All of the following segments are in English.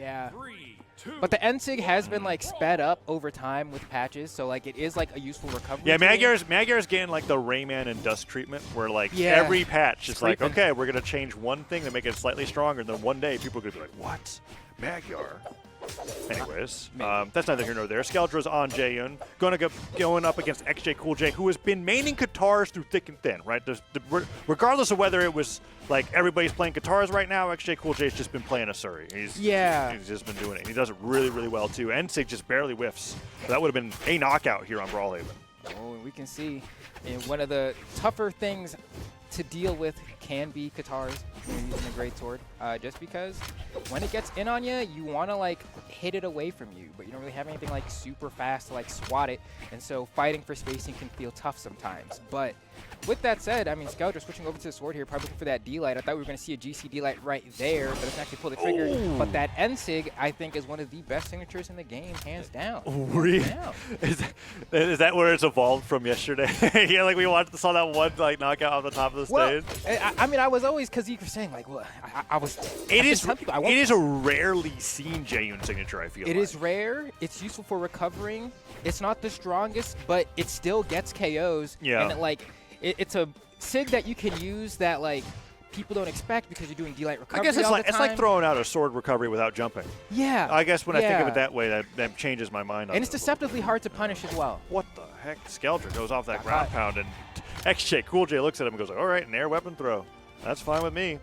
Yeah. But the NSIG has been like sped up over time with patches, so like it is like a useful recovery. Yeah, Magyar's getting like the Rayman and Dust treatment, where like every patch is like, okay, we're gonna change one thing to make it slightly stronger, and then one day people are gonna be like, what, Magyar? Anyways, that's neither here nor there. Skeldra's on Jaeyun, going up against xJcoolJ, who has been maining Katars through thick and thin, right? Regardless of whether it was like everybody's playing Katars right now, xJcoolJ's just been playing a Suri. He's just been doing it. He does it really, really well too. NSIG just barely whiffs. So that would have been a knockout here on Brawlhalla. Oh, and we can see one of the tougher things to deal with can be Katars when you're using a greatsword, just because when it gets in on you, you want to like hit it away from you, but you don't really have anything like super fast to like swat it, and so fighting for spacing can feel tough sometimes. But with that said, I mean, Skeldra switching over to the sword here, probably looking for that D-Light. I thought we were going to see a GC D-Light right there, but doesn't actually pull the trigger. Ooh. But that NSIG, I think, is one of the best signatures in the game, hands down. Really? Is that where it's evolved from yesterday? Yeah, like we saw that one like knockout on the top of the stage. I mean, I was always, because you were saying like, well, I was. It is a rarely seen Jaeyun signature. I feel it is rare. It's useful for recovering. It's not the strongest, but it still gets KOs. Yeah. And it's a SIG that you can use that like people don't expect because you're doing D-Light recovery. I guess it's like throwing out a sword recovery without jumping. Yeah. I guess when I think of it that way, that changes my mind. And it's deceptively hard to punish as well. What the heck? Skeldra goes off that ground pound, and xJcoolJ looks at him and goes, all right, an air weapon throw. That's fine with me.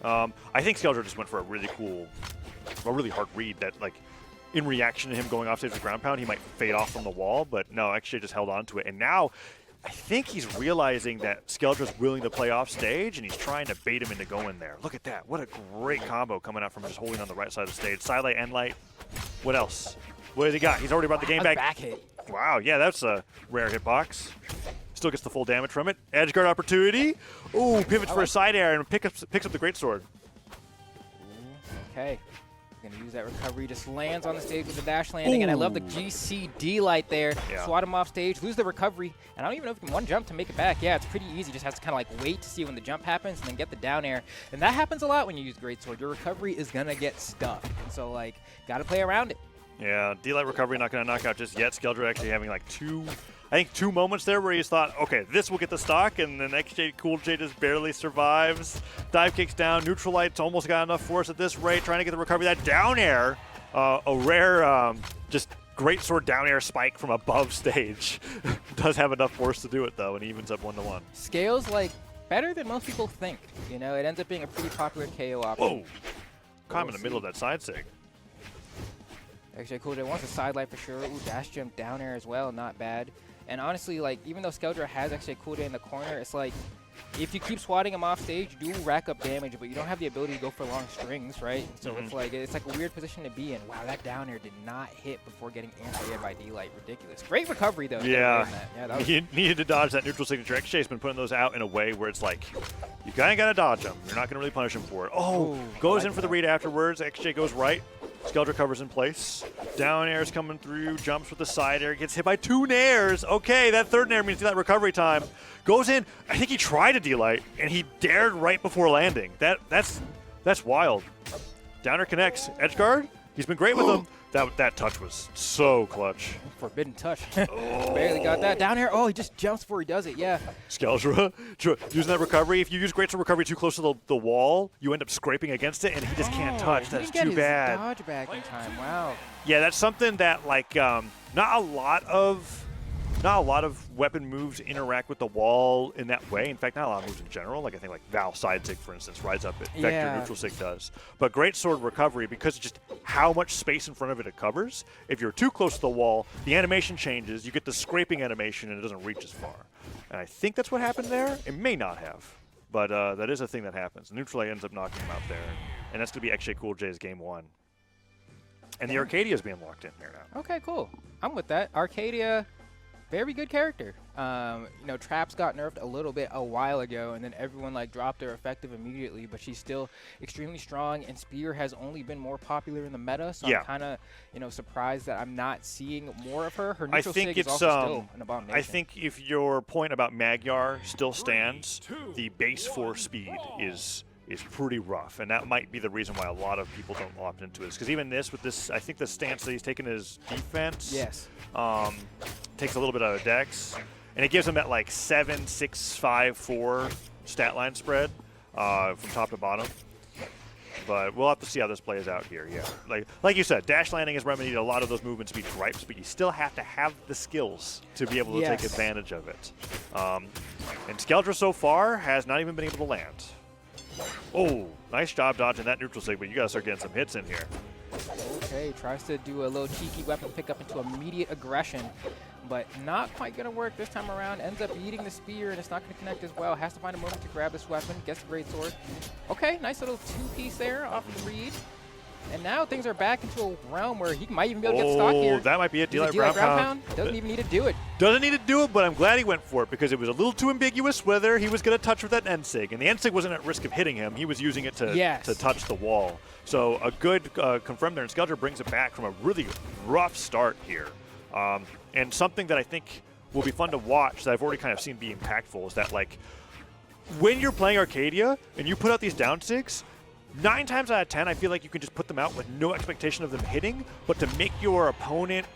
I think Skeldra just went for a really hard read that, like, in reaction to him going off stage with ground pound, he might fade off from the wall, but no, xJ just held on to it. And now I think he's realizing that Skeldra's willing to play off stage, and he's trying to bait him into going there. Look at that. What a great combo coming out from just holding on the right side of the stage. Side light, end light. What else? What has he got? He's already brought the game back. Back hit. Wow, yeah, that's a rare hitbox. Still gets the full damage from it. Edge guard opportunity. Ooh, pivots for a side air and picks up the greatsword. Okay. Going to use that recovery, just lands on the stage with the dash landing, and I love the GC D-Light there. Yeah. Swat him off stage, lose the recovery, and I don't even know if he can one jump to make it back. Yeah, it's pretty easy, just has to kind of like wait to see when the jump happens and then get the down air. And that happens a lot when you use greatsword. Your recovery is going to get stuck, and so like, got to play around it. Yeah, D-Light recovery not going to knock out just yet. Skeldra actually having like two moments there where he's thought, okay, this will get the stock, and then xJcoolJ just barely survives. Dive kicks down, neutral light's almost got enough force at this rate, trying to get the recovery. That down air, a rare just greatsword down air spike from above stage. Does have enough force to do it though, and he evens up 1-1. Scales like better than most people think. You know, it ends up being a pretty popular KO option. Whoa, caught him in the middle of that side sig. xJcoolJ wants a side light for sure. Ooh, dash jump down air as well, not bad. And honestly, like, even though Skeldra has xJcoolJ in the corner, it's like, if you keep swatting him off stage, you do rack up damage, but you don't have the ability to go for long strings, right? So it's like a weird position to be in. Wow, that down air did not hit before getting anti-air by D-Light. Ridiculous. Great recovery, though. Yeah. He needed to dodge that neutral signature. xJ's been putting those out in a way where it's like, you kind of got to dodge them. You're not going to really punish him for it. Oh, goes in for the read afterwards. xJ goes right. Skeldra covers in place. Down air's coming through, jumps with the side air, gets hit by 2 nairs. Okay, that third nair means that recovery time. Goes in, I think he tried a D-Light, and he dared right before landing. That's wild. Down air connects. Edge guard, he's been great with them. That touch was so clutch. Forbidden touch. Barely got that. Down air, he just jumps before he does it, yeah. Skeldra using that recovery. If you use greatsword recovery too close to the wall, you end up scraping against it, and he just can't touch. That's too bad. Dodge back in time. Wow. Yeah, that's something that like not a lot of weapon moves interact with the wall in that way. In fact, not a lot of moves in general. Like I think like Val side sig, for instance, rides up it. Vector neutral sig does. But greatsword recovery, because of just how much space in front of it covers, if you're too close to the wall, the animation changes. You get the scraping animation, and it doesn't reach as far. And I think that's what happened there. It may not have. But that is a thing that happens. Neutral ends up knocking him out there. And that's going to be xJcoolJ's game 1. And the Arcadia is being locked in here now. Okay, cool. I'm with that. Arcadia, very good character. You know, Traps got nerfed a little bit a while ago, and then everyone like dropped their effective immediately, but she's still extremely strong, and Spear has only been more popular in the meta, so I'm kind of, you know, surprised that I'm not seeing more of her. Her neutral sig is also still an abomination. I think if your point about Magyar still stands, the base 4 speed is is pretty rough, and that might be the reason why a lot of people don't opt into this. Because even with this, I think the stance that he's taken is defense. Yes. Takes a little bit out of dex, and it gives him that like 7, 6, 5, 4 stat line spread from top to bottom. But we'll have to see how this plays out here. Yeah, like you said, dash landing has remedied a lot of those movement speed gripes, but you still have to have the skills to be able to take advantage of it. And Skeldra so far has not even been able to land. Oh, nice job dodging that neutral sig, but you got to start getting some hits in here. Okay, tries to do a little cheeky weapon pickup into immediate aggression, but not quite going to work this time around. Ends up eating the spear, and it's not going to connect as well. Has to find a moment to grab this weapon. Gets the great sword. Okay, nice little two-piece there off of the read. And now things are back into a realm where he might even be able to get stock here. Oh, that might be it. D-Light ground pound. Doesn't even need to do it. Doesn't need to do it, but I'm glad he went for it because it was a little too ambiguous whether he was going to touch with that end sig. And the end sig wasn't at risk of hitting him. He was using it to touch the wall. So a good confirm there. And Skeldra brings it back from a really rough start here. And something that I think will be fun to watch that I've already kind of seen be impactful is that, like, when you're playing Arcadia and you put out these down sigs, 9 times out of 10, I feel like you can just put them out with no expectation of them hitting, but to make your opponent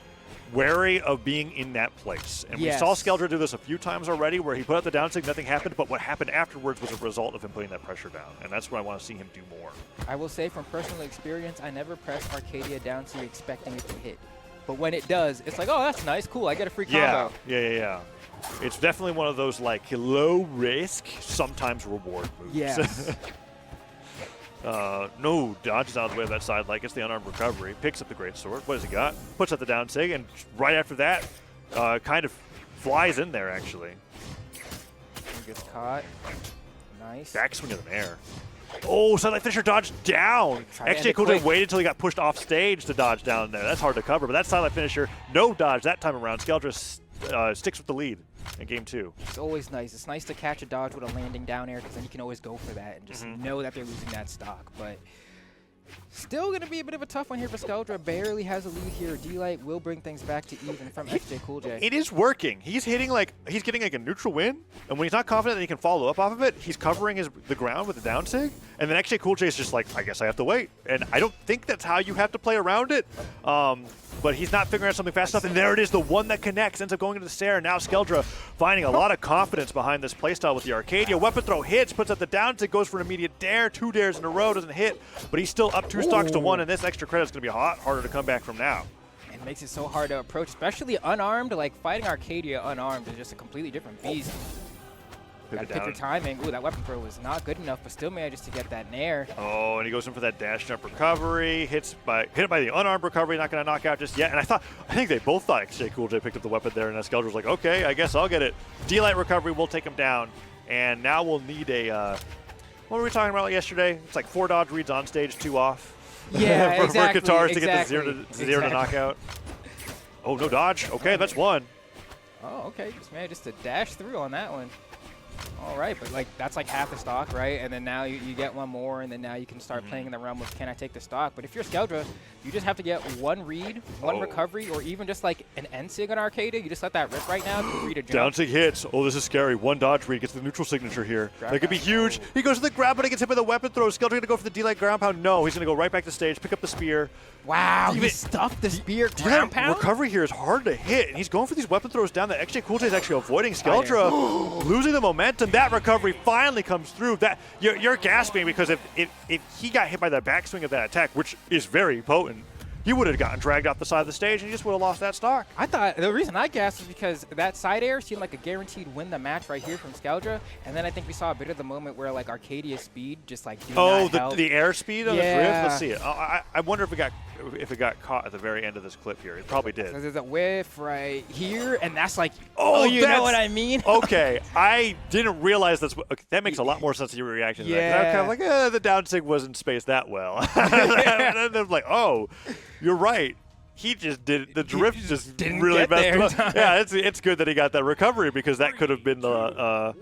wary of being in that place. And we saw Skeldra do this a few times already where he put out the down sig, nothing happened, but what happened afterwards was a result of him putting that pressure down. And that's what I want to see him do more. I will say from personal experience, I never press Arcadia down sig expecting it to hit. But when it does, it's like, oh, that's nice, cool, I get a free combo. Yeah. It's definitely one of those, like, low risk, sometimes reward moves. Yes. No, dodges out of the way of that side, like it's the unarmed recovery. Picks up the great sword. What has he got? Puts up the down sig, and right after that, kind of flies in there, actually. Gets caught. Nice. Backswing of the air. Oh, Sunlight Fisher dodged down. xJcoolJ waited until he got pushed off stage to dodge down there. That's hard to cover, but that Sunlight Finisher, no dodge that time around. Skeldra sticks with the lead in game 2. It's always nice. It's nice to catch a dodge with a landing down air because then you can always go for that and just know that they're losing that stock. But still going to be a bit of a tough one here for Skeldra. Barely has a lead here. D-Light will bring things back to even from xJcoolJ. It is working. He's hitting he's getting like a neutral win, and when he's not confident that he can follow up off of it, he's covering the ground with the down sig, and then xJcoolJ is just like, I guess I have to wait. And I don't think that's how you have to play around it. But he's not figuring out something fast enough, and there it is, the one that connects, ends up going into the stair, and now Skeldra finding a lot of confidence behind this playstyle with the Arcadia. Weapon throw hits, puts up the down tick, goes for an immediate dare, 2 dares in a row, doesn't hit, but he's still up 2 stocks to 1, and this extra credit is going to be a lot harder to come back from now. It makes it so hard to approach, especially unarmed. Like, fighting Arcadia unarmed is just a completely different beast. Gotta pick your timing. Ooh, that weapon throw was not good enough, but still manages to get that nair. Oh, and he goes in for that dash jump recovery. Hit by the unarmed recovery, not going to knock out just yet. And I think they both thought xJcoolJ picked up the weapon there, and Skeldra was like, okay, I guess I'll get it. D-Light recovery will take him down. And now we'll need a, what were we talking about yesterday? It's like 4 dodge reads on stage, 2 off. Yeah, for exactly. guitars to get the zero to knockout. Oh, no dodge. Okay, that's 1. Oh, okay. Just manages to dash through on that one. All right, but like that's like half the stock, right? And then now you get one more, and then now you can start playing in the realm of can I take the stock? But if you're Skeldra, you just have to get 1 read, 1 recovery, or even just like an end sig on Arcadia. You just let that rip right now to read a jump. Down sig hits. Oh, this is scary. 1 dodge read gets the neutral signature here. That could be huge. He goes to the grab, but he gets hit by the weapon throw. Skeldra going to go for the D-Light ground pound. No, he's going to go right back to stage, pick up the spear. Wow, he stuffed the spear ground pound? Recovery here is hard to hit, and he's going for these weapon throws down that xJcoolJ is actually avoiding. Skeldra losing the momentum. That recovery finally comes through. That you're gasping because if he got hit by the backswing of that attack, which is very potent, he would have gotten dragged off the side of the stage and he just would have lost that stock. I thought the reason I gasped was because that side air seemed like a guaranteed win the match right here from Skeldra, and then I think we saw a bit of the moment where like Arcadia speed just like did not help. The air speed on the drift. Let's see it. I wonder if it got caught at the very end of this clip here. It probably did. So there's a whiff right here, and that's like, oh, you know what I mean? Okay, I didn't realize that's. Okay, that makes a lot more sense to your reaction. Yeah. To that. I was kind of like, the down sig wasn't spaced that well. And I'm like, oh, you're right. He just did the drift just didn't really get there messed him up. Yeah, it's good that he got that recovery because that could have been a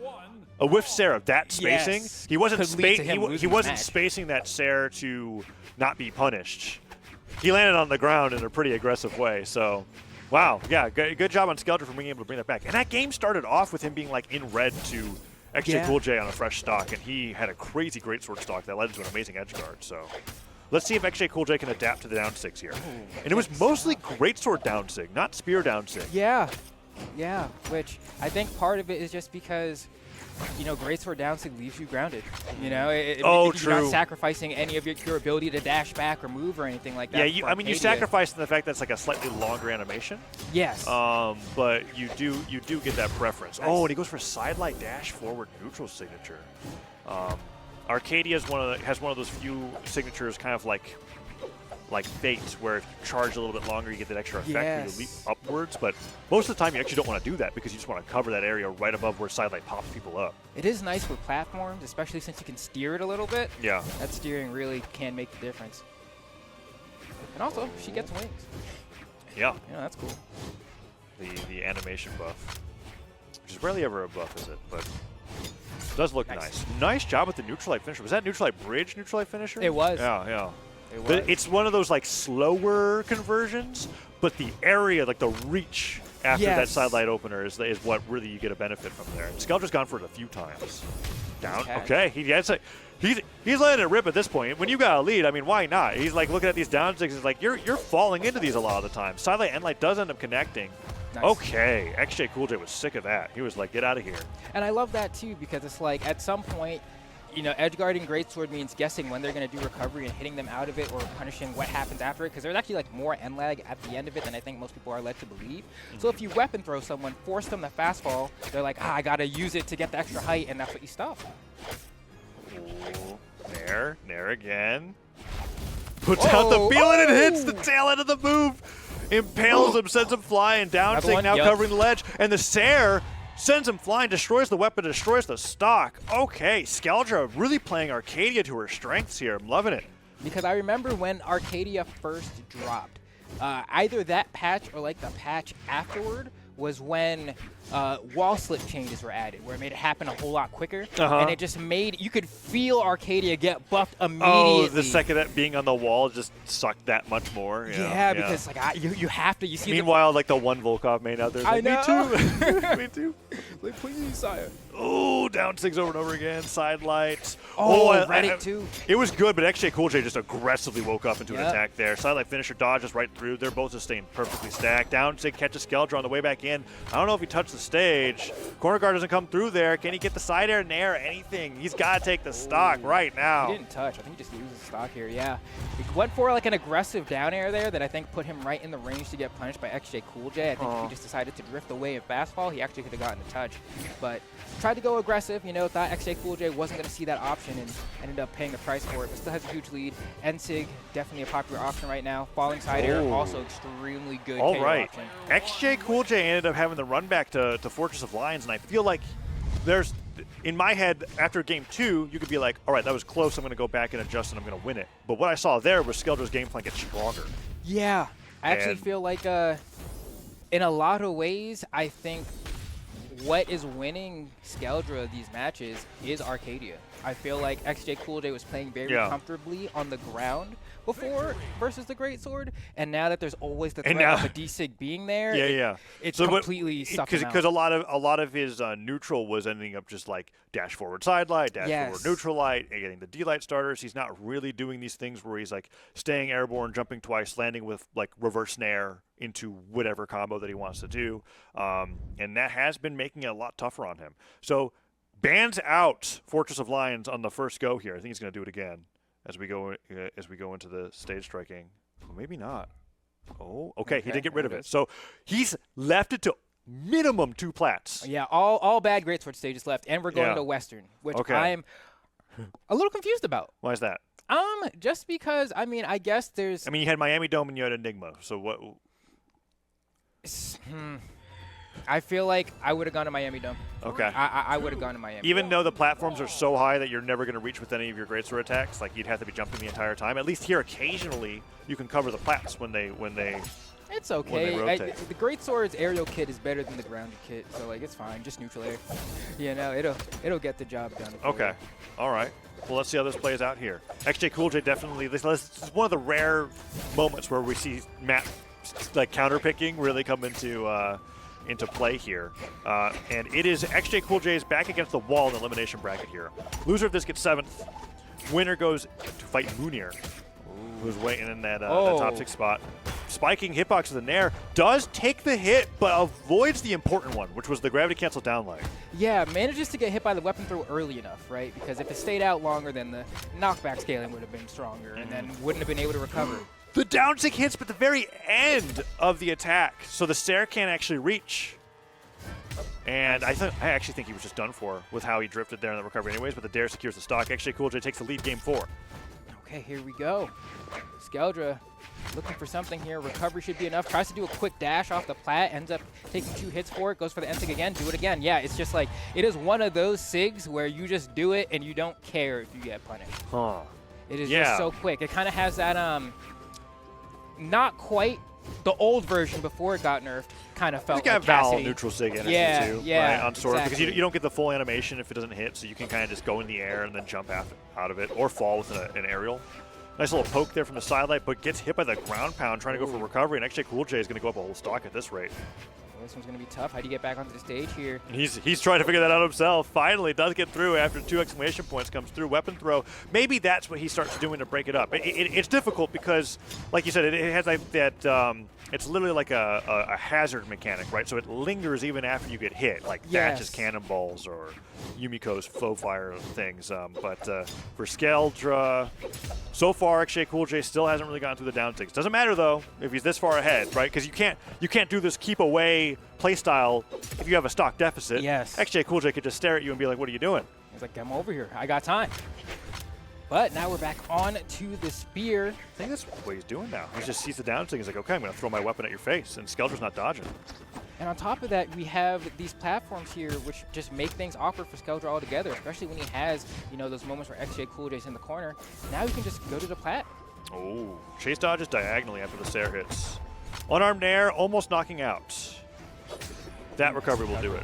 whiff Sarah of that spacing. Yes. He wasn't He wasn't spacing that Sarah to not be punished. He landed on the ground in a pretty aggressive way. So, wow, yeah, good job on Skeldra for being able to bring that back. And that game started off with him being like in red to xJcoolJ on a fresh stock, and he had a crazy greatsword stock that led into an amazing edge guard. So let's see if xJcoolJ can adapt to the down sigs here. And it was mostly greatsword down sig, not spear down sig. Yeah, which I think part of it is just because, you know, greatsword down sig leaves you grounded. You know, Oh, you're not true. sacrificing any of your ability to dash back or move or anything like that. Yeah, I mean, you sacrifice the fact that it's like a slightly longer animation. Yes. But you do get that preference. Nice. Oh, and he goes for side light dash forward neutral signature. Arcadia has one of those few signatures, kind of like Fate, where if you charge a little bit longer, you get that extra effect where you leap upwards. But most of the time, you actually don't want to do that because you just want to cover that area right above where side light pops people up. It is nice with platforms, especially since you can steer it a little bit. Yeah. That steering really can make the difference. And also, she gets wings. Yeah. Yeah, that's cool. The animation buff, which is rarely ever a buff, is it? But it does look nice. Nice job with the neutral light finisher. Was that neutral light bridge, neutral light finisher? It was. Yeah. It But was. it's one of those like slower conversions, but the area, like the reach after that side light opener is what really you get a benefit from there. And Skeldra's gone for it a few times. Down. Okay. He's letting it rip at this point. When you got a lead, I mean, why not? He's like looking at these down sigs. He's like, you're falling into these a lot of the time. Side light, end light does end up connecting. Nice. Okay. xJcoolJ was sick of that. He was like, get out of here. And I love that too, because it's like at some point, you know, edge guarding greatsword means guessing when they're going to do recovery and hitting them out of it or punishing what happens after it, because there's actually like more end lag at the end of it than I think most people are led to believe. So if you weapon throw someone, force them to fast fall, they're like, I got to use it to get the extra height, and that's what you stop. Ooh, Nair again. Puts out the feeling and hits the tail end of the move. Impales him, sends him flying. Down sig now covering the ledge. And the Sair sends him flying, destroys the weapon, destroys the stock. Okay, Skeldra really playing Arcadia to her strengths here. I'm loving it. Because I remember when Arcadia first dropped, either that patch or like the patch afterward was when wall slip changes were added, where it made it happen a whole lot quicker. And it just made, you could feel Arcadia get buffed immediately. Oh, the second that being on the wall just sucked that much more. Yeah, because like you have to, you see. Meanwhile, like the one Volkov main out there, I like, know. me too. Me too. Like, please, sire. Oh, down sigs over and over again. Side lights. Oh, read it too. It was good, but xJcoolJ just aggressively woke up into an attack there. Side light finisher dodges right through. They're both just staying perfectly stacked. Down sig catches Skeldra on the way back in. I don't know if he touched the stage. Corner guard doesn't come through there. Can he get the side air, nair, anything? He's got to take the stock right now. He didn't touch. I think he just loses stock here. Yeah. He went for like an aggressive down air there that I think put him right in the range to get punished by xJcoolJ. I think if he just decided to drift away and fast fall, he actually could have gotten a touch. But tried to go aggressive, you know, thought xJcoolJ wasn't going to see that option and ended up paying the price for it, but still has a huge lead. Nsig, definitely a popular option right now. Falling side air, also extremely good All KO right. option. xJcoolJ ended up having the run back to Fortress of Lions, and I feel like there's, in my head, after game 2, you could be like, all right, that was close, I'm going to go back and adjust, and I'm going to win it. But what I saw there was Skeldra's game plan get stronger. Yeah. I actually feel like in a lot of ways, I think what is winning Skeldra these matches is Arcadia. I feel like xJcoolJ was playing very comfortably on the ground before versus the greatsword, and now that there's always the threat of a D-Sig being there, it's completely sucked him out. Because a lot of his neutral was ending up just like dash forward side light, dash forward neutral light, and getting the D-light starters. He's not really doing these things where he's like staying airborne, jumping twice, landing with like reverse nair into whatever combo that he wants to do, and that has been making it a lot tougher on him. So bans out Fortress of Lions on the first go here. I think he's going to do it again as we go into the stage striking. Well, maybe not. Oh, okay. He did get rid of it. So he's left it to minimum 2 plats. Yeah, all bad greatsword stages left, and we're going to Western, which I'm a little confused about. Why is that? Just because, I mean, I guess there's... I mean, you had Miami Dome and you had Enigma, so what... I feel like I would have gone to Miami Dome. Okay. I would have gone to Miami. Even though the platforms are so high that you're never going to reach with any of your greatsword attacks, like you'd have to be jumping the entire time. At least here, occasionally, you can cover the plats when they It's okay. The greatsword's aerial kit is better than the grounded kit, so like it's fine. Just neutral air. You know, it'll get the job done. Okay. All right. Well, let's see how this plays out here. xJcoolJ definitely. This is one of the rare moments where we see map like counter picking really come into into play here. And it is xJcoolJ's back against the wall in the elimination bracket here. Loser of this gets 7th. Winner goes to fight Munir, who's waiting in that, that top 6 spot. Spiking hitbox of the Nair, does take the hit, but avoids the important one, which was the gravity cancel down leg. Yeah, manages to get hit by the weapon throw early enough, right? Because if it stayed out longer, then the knockback scaling would have been stronger, and then wouldn't have been able to recover. The down tick hits, but the very end of the attack, so the Stair can't actually reach. And I actually think he was just done for with how he drifted there in the recovery anyways, but the Dare secures the stock. xJcoolJ takes the lead game 4. Okay, here we go. Skeldra looking for something here. Recovery should be enough. Tries to do a quick dash off the plat. Ends up taking 2 hits for it. Goes for the end-sig again. Do it again. Yeah, it's just like, it is one of those SIGs where you just do it and you don't care if you get punished. Huh. It is just so quick. It kind of has that, not quite the old version before it got nerfed, kind of felt it's got like Val neutral SIG energy too, right, on sword, because you don't get the full animation if it doesn't hit, so you can kind of just go in the air and then jump out of it, or fall with an aerial. Nice little poke there from the sidelight, but gets hit by the ground pound trying to go for recovery, and xJcoolJ is going to go up a whole stock at this rate. This one's going to be tough. How do you get back onto the stage here? He's trying to figure that out himself. Finally does get through after 2 exclamation points comes through. Weapon throw. Maybe that's what he starts doing to break it up. It's difficult because, like you said, it has like that. It's literally like a hazard mechanic, right? So it lingers even after you get hit, like Thatch's cannonballs or Yumiko's flow fire things. But for Skeldra, so far xJcoolJ still hasn't really gotten through the down ticks. Doesn't matter though if he's this far ahead, right? Because you can't do this keep away play style if you have a stock deficit. Yes. xJcoolJ could just stare at you and be like, "What are you doing?" He's like, "Come over here. I got time." But now we're back on to the spear. I think that's what he's doing now. He just sees the down thing. He's like, okay, I'm going to throw my weapon at your face. And Skeldra's not dodging. And on top of that, we have these platforms here which just make things awkward for Skeldra altogether, especially when he has, those moments where xJcoolJ's in the corner. Now he can just go to the plat. Oh, chase dodges diagonally after the stair hits. Unarmed Nair, almost knocking out. That recovery will do it.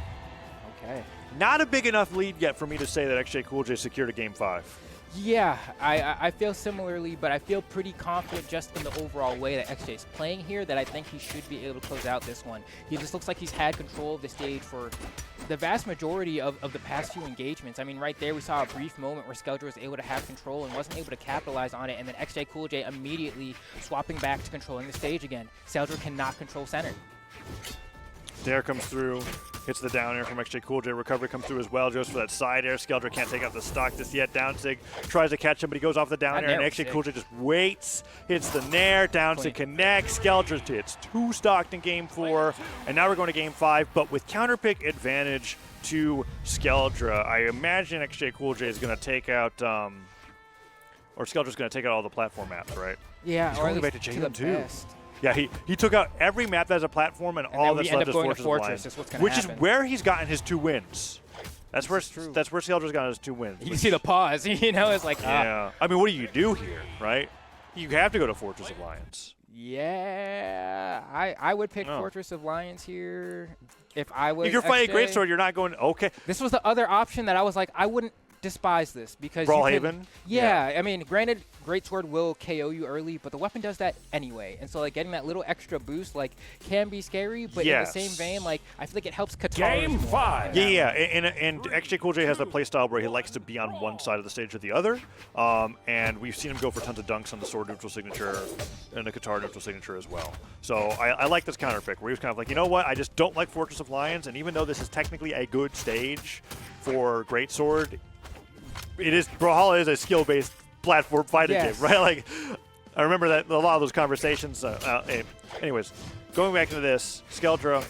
Okay. Not a big enough lead yet for me to say that xJcoolJ secured a game 5. Yeah, I feel similarly, but I feel pretty confident just in the overall way that xJ's playing here that I think he should be able to close out this one. He just looks like he's had control of the stage for the vast majority of the past few engagements. I mean, right there we saw a brief moment where Skeldra was able to have control and wasn't able to capitalize on it, and then xJcoolJ immediately swapping back to controlling the stage again. Skeldra cannot control center. Dare comes through, hits the down air from xJcoolJ. Recovery comes through as well, goes for that side air. Skeldra can't take out the stock just yet. Down sig tries to catch him, but he goes off the down air, and xJcoolJ just waits, hits the nair, down sig connects. Skeldra hits 2 stocked in game 4, and now we're going to game 5, but with counter pick advantage to Skeldra. I imagine xJcoolJ is going to take out, or Skeldra's going to take out all the platform maps, right? Yeah, he's or going back to Jaeyun too. Yeah, he took out every map that has a platform, and all that's left is Fortress of Lions, which is where he's gotten his 2 wins. That's where Skeldra's gotten his 2 wins. You see the pause, it's like, yeah. I mean, what do you do here, right? You have to go to Fortress of Lions. Yeah, I would pick Fortress of Lions here if I was. If you're fighting Greatsword, you're not going. Okay. This was the other option that I was like, I wouldn't despise this because Brawlhalla. Yeah, I mean, granted, Greatsword will KO you early, but the weapon does that anyway, and so like getting that little extra boost can be scary. But in the same vein, I feel like it helps Katara. Game 5. Yeah, and xJcoolJ has the playstyle where he likes to be on one side of the stage or the other, and we've seen him go for tons of dunks on the sword neutral signature and the Katara neutral signature as well. So I like this counter pick where he was kind of like, you know what, I just don't like Fortress of Lions, and even though this is technically a good stage for Greatsword, Brawlhalla is a skill-based platform fighting game, right? Like, I remember that a lot of those conversations. Anyways, going back into this, Skeldra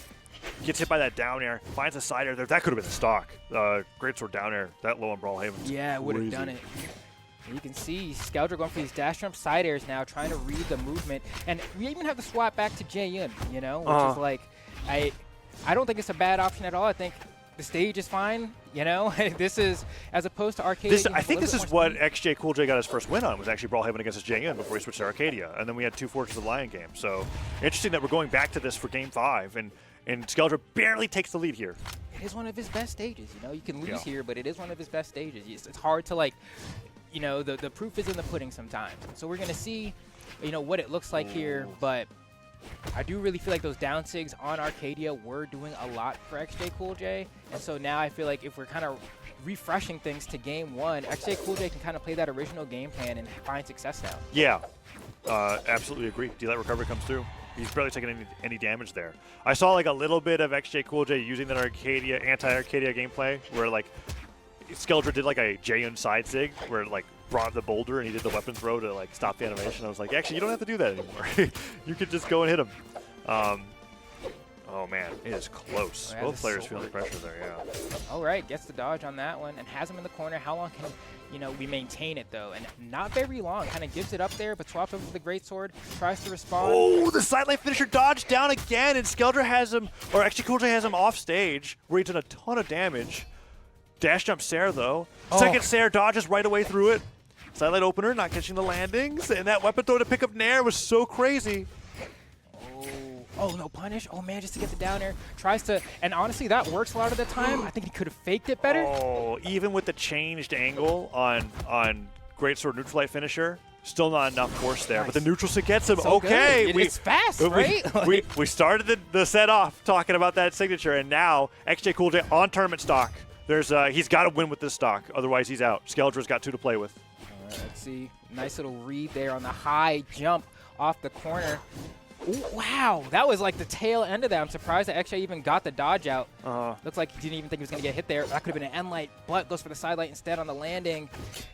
gets hit by that down air, finds a side air there. That could have been the stock. Greatsword down air, that low on Brawlhalla. Yeah, it would have done it. And you can see Skeldra going for these dash jump side airs now, trying to read the movement. And we even have the swap back to Jaeyun, which is like, I don't think it's a bad option at all. I think the stage is fine, This is, as opposed to Arcadia. I think this is what xJcoolJ got his first win on, was actually Brawlhalla against his Jaeyun before he switched to Arcadia. And then we had 2 Fortress of Lion games. So interesting that we're going back to this for game 5, and Skeldra barely takes the lead here. It is one of his best stages, You can lose here, but it is one of his best stages. It's hard to, the proof is in the pudding sometimes. So we're going to see, what it looks like here, but I do really feel like those down sigs on Arcadia were doing a lot for xJcoolJ, and so now I feel like if we're kind of refreshing things to game 1, xJcoolJ can kind of play that original game plan and find success now. Yeah, absolutely agree. D-Light recovery comes through. He's barely taking any damage there. I saw like a little bit of xJcoolJ using that Arcadia, anti-Arcadia gameplay where like Skeldra did like a Jaeyun side sig where it like brought the boulder and he did the weapon throw to like stop the animation. I was like, actually, you don't have to do that anymore. You could just go and hit him. Oh man, it is close. Both players feeling the pressure there, yeah. All right, gets the dodge on that one and has him in the corner. How long can we maintain it though? And not very long. Kind of gives it up there, but swaps over with the greatsword, tries to respond. Oh, the sideline finisher dodged down again, and Skeldra has him, or xJcoolJ has him off stage, where he did a ton of damage. Dash jump Sair though. Second Sair dodges right away through it. Sideline opener, not catching the landings, and that weapon throw to pick up Nair was so crazy. Oh, no punish. Oh, man, just to get the down air. Tries to, and honestly, that works a lot of the time. I think he could have faked it better. Oh, even with the changed angle on greatsword neutral light finisher, still not enough force there. Nice. But the neutral stick gets him. So okay. It's fast, right? We started the set off talking about that signature, and now xJcoolJ on tournament stock. He's got to win with this stock, otherwise he's out. Skeldra's got 2 to play with. All right, let's see. Nice little read there on the high jump off the corner. Ooh, wow, that was like the tail end of that. I'm surprised that xJ even got the dodge out. Looks like he didn't even think he was going to get hit there. That could have been an end light, but goes for the side light instead on the landing.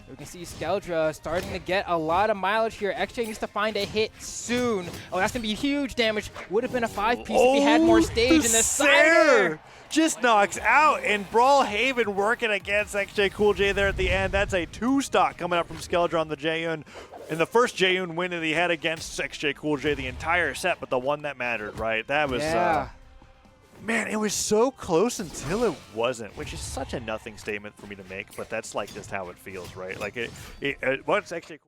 We can see Skeldra starting to get a lot of mileage here. xJ needs to find a hit soon. Oh, that's going to be huge damage. Would have been a 5-piece if he had more stage in the side. Just knocks out, and Brawlhalla working against xJcoolJ there at the end. That's a 2-stock coming up from Skeldra on the Jaeyun. And the first Jaeyun win that he had against xJcoolJ the entire set, but the one that mattered, right? That was, man, it was so close until it wasn't, which is such a nothing statement for me to make, but that's like just how it feels, right? Like, once xJcoolJ